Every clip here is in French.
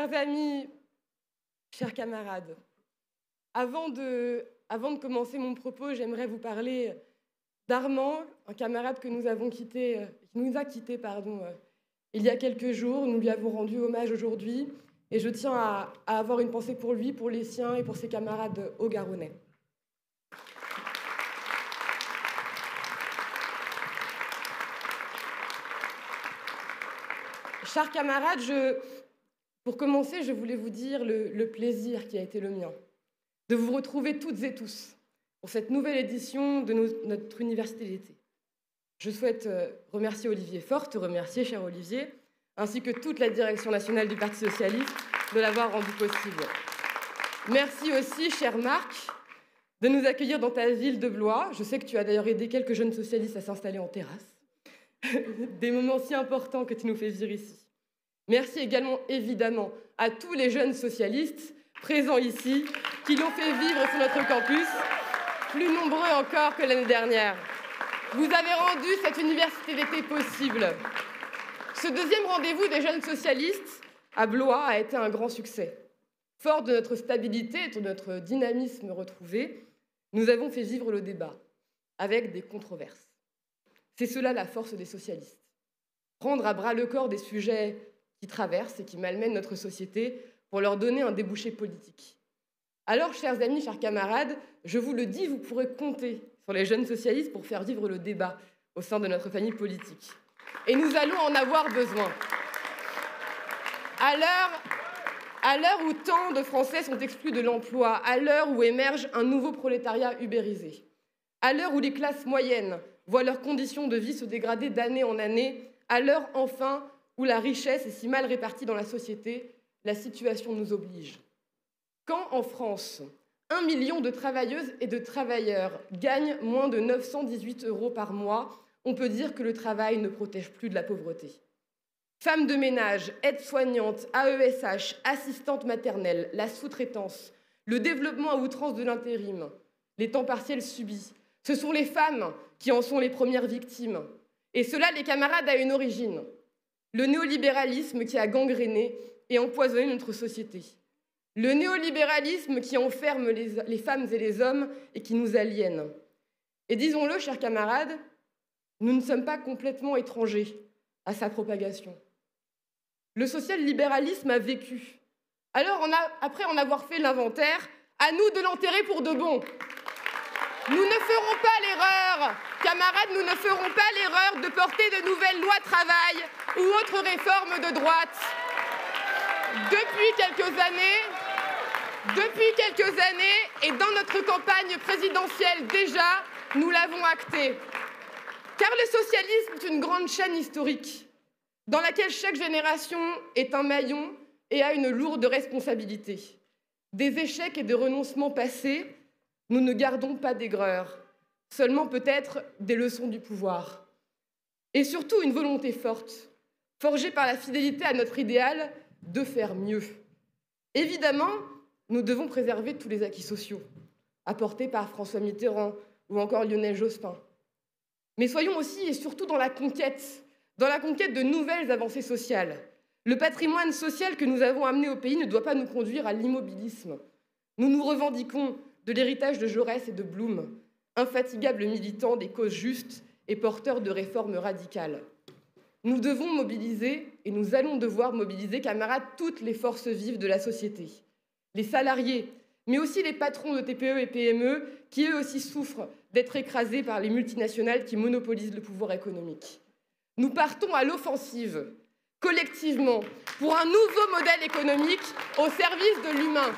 Chers amis, chers camarades, avant de commencer mon propos, j'aimerais vous parler d'Armand, un camarade qui nous a quittés il y a quelques jours. Nous lui avons rendu hommage aujourd'hui et je tiens à avoir une pensée pour lui, pour les siens et pour ses camarades haut-garonnais. Chers camarades, pour commencer, je voulais vous dire le plaisir qui a été le mien de vous retrouver toutes et tous pour cette nouvelle édition de notre université d'été. Je souhaite remercier Olivier Faure, te remercier, cher Olivier, ainsi que toute la direction nationale du Parti socialiste de l'avoir rendu possible. Merci aussi, cher Marc, de nous accueillir dans ta ville de Blois. Je sais que tu as d'ailleurs aidé quelques jeunes socialistes à s'installer en terrasse. Des moments si importants que tu nous fais vivre ici. Merci également, évidemment, à tous les jeunes socialistes présents ici, qui l'ont fait vivre sur notre campus, plus nombreux encore que l'année dernière. Vous avez rendu cette université d'été possible. Ce deuxième rendez-vous des jeunes socialistes à Blois a été un grand succès. Fort de notre stabilité et de notre dynamisme retrouvé, nous avons fait vivre le débat, avec des controverses. C'est cela la force des socialistes. Prendre à bras le corps des sujets qui traversent et qui malmènent notre société pour leur donner un débouché politique. Alors, chers amis, chers camarades, je vous le dis, vous pourrez compter sur les jeunes socialistes pour faire vivre le débat au sein de notre famille politique. Et nous allons en avoir besoin. À l'heure où tant de Français sont exclus de l'emploi, à l'heure où émerge un nouveau prolétariat ubérisé, à l'heure où les classes moyennes voient leurs conditions de vie se dégrader d'année en année, à l'heure enfin où la richesse est si mal répartie dans la société, la situation nous oblige. Quand en France, 1 million de travailleuses et de travailleurs gagnent moins de 918 € par mois, on peut dire que le travail ne protège plus de la pauvreté. Femmes de ménage, aides-soignantes, AESH, assistantes maternelles, la sous-traitance, le développement à outrance de l'intérim, les temps partiels subis, ce sont les femmes qui en sont les premières victimes. Et cela, les camarades, a une origine. Le néolibéralisme qui a gangréné et empoisonné notre société. Le néolibéralisme qui enferme les femmes et les hommes et qui nous aliène. Et disons-le, chers camarades, nous ne sommes pas complètement étrangers à sa propagation. Le social-libéralisme a vécu. Alors, après en avoir fait l'inventaire, à nous de l'enterrer pour de bon. Nous ne ferons pas l'erreur, camarades, nous ne ferons pas l'erreur de porter de nouvelles lois travail ou autres réformes de droite. Depuis quelques années, et dans notre campagne présidentielle déjà, nous l'avons acté. Car le socialisme est une grande chaîne historique dans laquelle chaque génération est un maillon et a une lourde responsabilité. Des échecs et des renoncements passés, nous ne gardons pas d'aigreur, seulement peut-être des leçons du pouvoir. Et surtout une volonté forte, forgée par la fidélité à notre idéal de faire mieux. Évidemment, nous devons préserver tous les acquis sociaux, apportés par François Mitterrand ou encore Lionel Jospin. Mais soyons aussi et surtout dans la conquête de nouvelles avancées sociales. Le patrimoine social que nous avons amené au pays ne doit pas nous conduire à l'immobilisme. Nous nous revendiquons de l'héritage de Jaurès et de Blum, infatigables militants des causes justes et porteurs de réformes radicales. Nous devons mobiliser, et nous allons devoir mobiliser, camarades, toutes les forces vives de la société. Les salariés, mais aussi les patrons de TPE et PME, qui eux aussi souffrent d'être écrasés par les multinationales qui monopolisent le pouvoir économique. Nous partons à l'offensive, collectivement, pour un nouveau modèle économique au service de l'humain.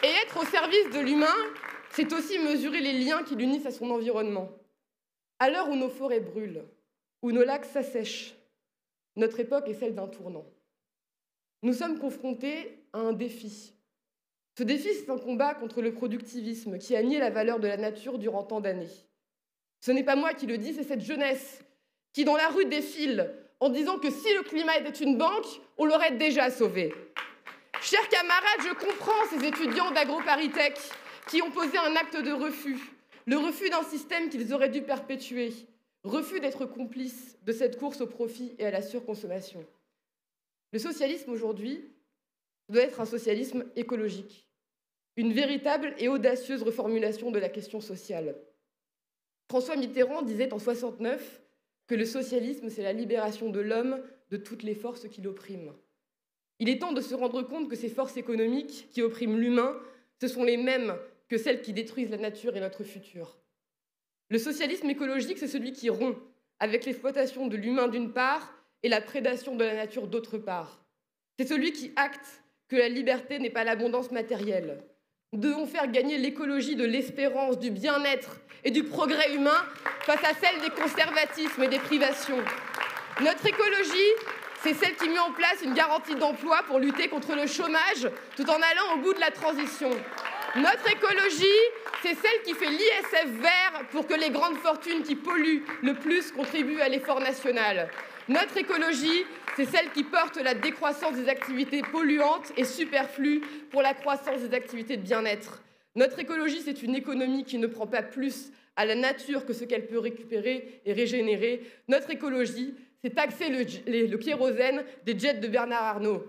Et être au service de l'humain, c'est aussi mesurer les liens qui l'unissent à son environnement. À l'heure où nos forêts brûlent, où nos lacs s'assèchent, notre époque est celle d'un tournant. Nous sommes confrontés à un défi. Ce défi, c'est un combat contre le productivisme qui a nié la valeur de la nature durant tant d'années. Ce n'est pas moi qui le dis, c'est cette jeunesse qui, dans la rue, défile en disant que si le climat était une banque, on l'aurait déjà sauvé. Chers camarades, je comprends ces étudiants d'AgroParisTech qui ont posé un acte de refus, le refus d'un système qu'ils auraient dû perpétuer, refus d'être complices de cette course au profit et à la surconsommation. Le socialisme aujourd'hui doit être un socialisme écologique, une véritable et audacieuse reformulation de la question sociale. François Mitterrand disait en 1969 que le socialisme, c'est la libération de l'homme de toutes les forces qui l'oppriment. Il est temps de se rendre compte que ces forces économiques qui oppriment l'humain, ce sont les mêmes que celles qui détruisent la nature et notre futur. Le socialisme écologique, c'est celui qui rompt avec l'exploitation de l'humain d'une part et la prédation de la nature d'autre part. C'est celui qui acte que la liberté n'est pas l'abondance matérielle. Nous devons faire gagner l'écologie de l'espérance, du bien-être et du progrès humain face à celle des conservatismes et des privations. Notre écologie, c'est celle qui met en place une garantie d'emploi pour lutter contre le chômage tout en allant au bout de la transition. Notre écologie, c'est celle qui fait l'ISF vert pour que les grandes fortunes qui polluent le plus contribuent à l'effort national. Notre écologie, c'est celle qui porte la décroissance des activités polluantes et superflues pour la croissance des activités de bien-être. Notre écologie, c'est une économie qui ne prend pas plus à la nature que ce qu'elle peut récupérer et régénérer. Notre écologie, c'est taxer le kérosène des jets de Bernard Arnault.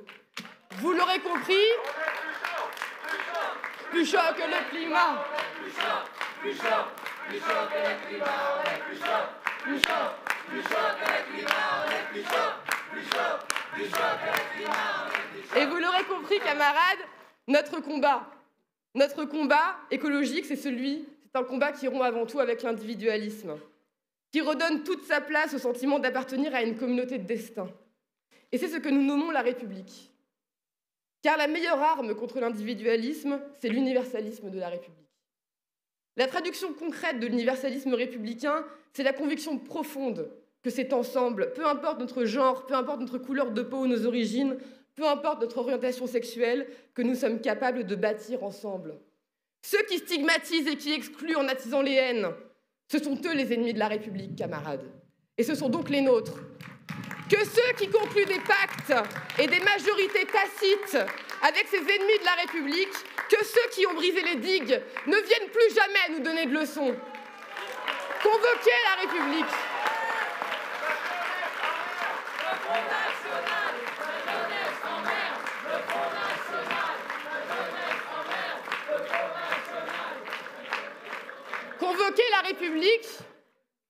Vous l'aurez compris, plus chaud que le climat. Plus chaud que le climat, on est plus chaud. Plus chaud que le climat, on est plus chaud. Plus chaud que le climat, on est plus chaud. Et vous l'aurez compris, camarades, notre combat écologique, c'est un combat qui rompt avant tout avec l'individualisme, qui redonne toute sa place au sentiment d'appartenir à une communauté de destin. Et c'est ce que nous nommons la République. Car la meilleure arme contre l'individualisme, c'est l'universalisme de la République. La traduction concrète de l'universalisme républicain, c'est la conviction profonde que c'est ensemble, peu importe notre genre, peu importe notre couleur de peau ou nos origines, peu importe notre orientation sexuelle, que nous sommes capables de bâtir ensemble. Ceux qui stigmatisent et qui excluent en attisant les haines, ce sont eux les ennemis de la République, camarades. Et ce sont donc les nôtres. Que ceux qui concluent des pactes et des majorités tacites avec ces ennemis de la République, que ceux qui ont brisé les digues ne viennent plus jamais nous donner de leçons. Convoquez la République.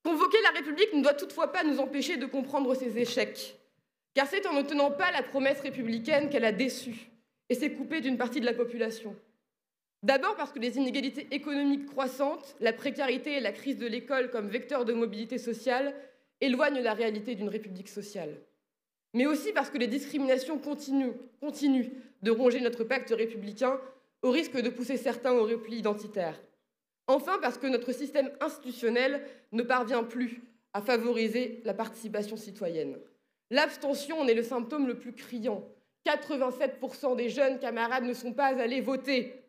Convoquer la République ne doit toutefois pas nous empêcher de comprendre ses échecs, car c'est en ne tenant pas la promesse républicaine qu'elle a déçu et s'est coupée d'une partie de la population. D'abord parce que les inégalités économiques croissantes, la précarité et la crise de l'école comme vecteur de mobilité sociale éloignent la réalité d'une République sociale. Mais aussi parce que les discriminations continuent de ronger notre pacte républicain au risque de pousser certains au repli identitaire. Enfin, parce que notre système institutionnel ne parvient plus à favoriser la participation citoyenne. L'abstention en est le symptôme le plus criant. 87% des jeunes camarades ne sont pas allés voter.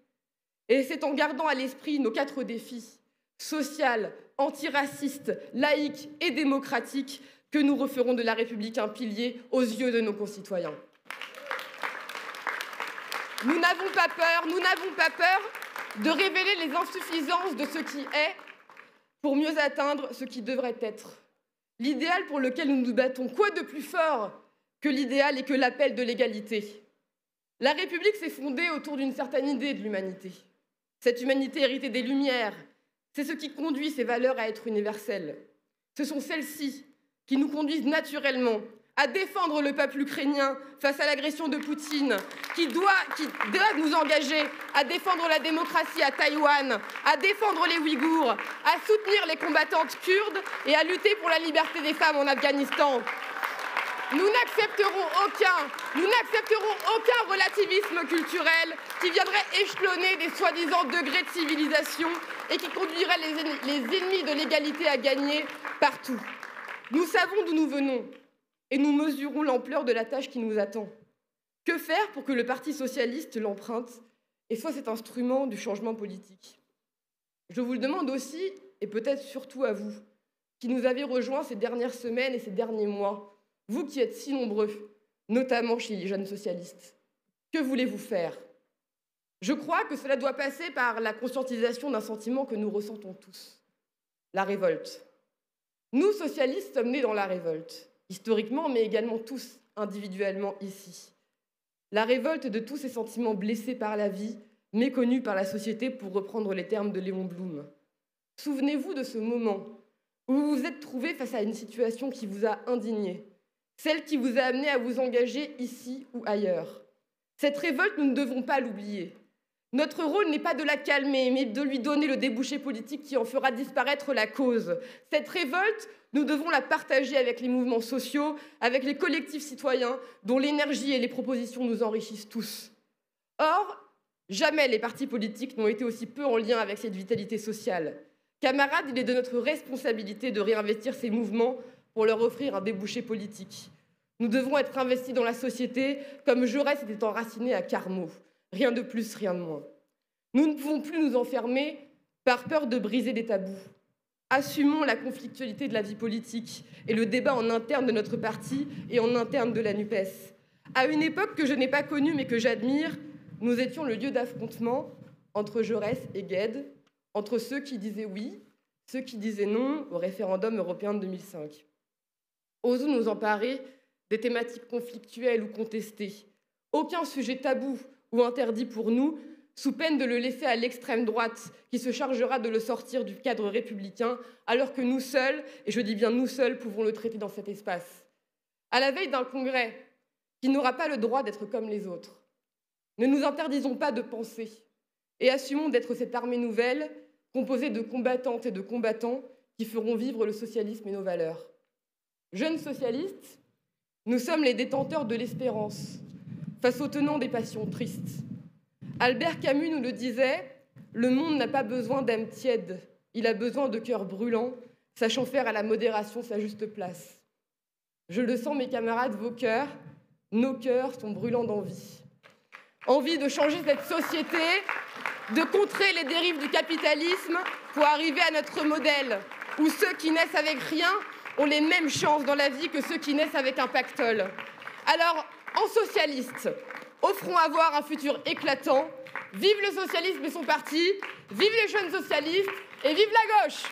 Et c'est en gardant à l'esprit nos 4 défis, social, antiraciste, laïque et démocratique, que nous referons de la République un pilier aux yeux de nos concitoyens. Nous n'avons pas peur de révéler les insuffisances de ce qui est pour mieux atteindre ce qui devrait être. L'idéal pour lequel nous nous battons, quoi de plus fort que l'idéal et que l'appel de l'égalité? La République s'est fondée autour d'une certaine idée de l'humanité. Cette humanité héritée des Lumières, c'est ce qui conduit ces valeurs à être universelles. Ce sont celles-ci qui nous conduisent naturellement à défendre le peuple ukrainien face à l'agression de Poutine, qui doivent nous engager à défendre la démocratie à Taïwan, à défendre les Ouïghours, à soutenir les combattantes kurdes et à lutter pour la liberté des femmes en Afghanistan. Nous n'accepterons aucun relativisme culturel qui viendrait échelonner des soi-disant degrés de civilisation et qui conduirait les ennemis de l'égalité à gagner partout. Nous savons d'où nous venons et nous mesurons l'ampleur de la tâche qui nous attend. Que faire pour que le Parti socialiste l'emprunte et soit cet instrument du changement politique? Je vous le demande aussi, et peut-être surtout à vous, qui nous avez rejoints ces dernières semaines et ces derniers mois, vous qui êtes si nombreux, notamment chez les jeunes socialistes. Que voulez-vous faire? Je crois que cela doit passer par la conscientisation d'un sentiment que nous ressentons tous, la révolte. Nous, socialistes, sommes nés dans la révolte, historiquement, mais également tous individuellement ici. La révolte de tous ces sentiments blessés par la vie, méconnus par la société, pour reprendre les termes de Léon Blum. Souvenez-vous de ce moment où vous vous êtes trouvé face à une situation qui vous a indigné, celle qui vous a amené à vous engager ici ou ailleurs. Cette révolte, nous ne devons pas l'oublier. Notre rôle n'est pas de la calmer, mais de lui donner le débouché politique qui en fera disparaître la cause. Cette révolte, nous devons la partager avec les mouvements sociaux, avec les collectifs citoyens, dont l'énergie et les propositions nous enrichissent tous. Or, jamais les partis politiques n'ont été aussi peu en lien avec cette vitalité sociale. Camarades, il est de notre responsabilité de réinvestir ces mouvements pour leur offrir un débouché politique. Nous devons être investis dans la société comme Jaurès était enraciné à Carmaux. Rien de plus, rien de moins. Nous ne pouvons plus nous enfermer par peur de briser des tabous. Assumons la conflictualité de la vie politique et le débat en interne de notre parti et en interne de la NUPES. À une époque que je n'ai pas connue mais que j'admire, nous étions le lieu d'affrontement entre Jaurès et Gued, entre ceux qui disaient oui, ceux qui disaient non au référendum européen de 2005. Osons nous emparer des thématiques conflictuelles ou contestées. Aucun sujet tabou ou interdit pour nous, sous peine de le laisser à l'extrême droite, qui se chargera de le sortir du cadre républicain, alors que nous seuls, et je dis bien nous seuls, pouvons le traiter dans cet espace. À la veille d'un congrès qui n'aura pas le droit d'être comme les autres, ne nous interdisons pas de penser et assumons d'être cette armée nouvelle, composée de combattantes et de combattants qui feront vivre le socialisme et nos valeurs. Jeunes socialistes, nous sommes les détenteurs de l'espérance, face aux tenants des passions tristes. Albert Camus nous le disait, le monde n'a pas besoin d'âmes tièdes, il a besoin de cœurs brûlants, sachant faire à la modération sa juste place. Je le sens, mes camarades, vos cœurs, nos cœurs sont brûlants d'envie. Envie de changer cette société, de contrer les dérives du capitalisme pour arriver à notre modèle, où ceux qui naissent avec rien ont les mêmes chances dans la vie que ceux qui naissent avec un pactole. Alors, en socialiste, offrons à voir un futur éclatant. Vive le socialisme et son parti, vive les jeunes socialistes et vive la gauche!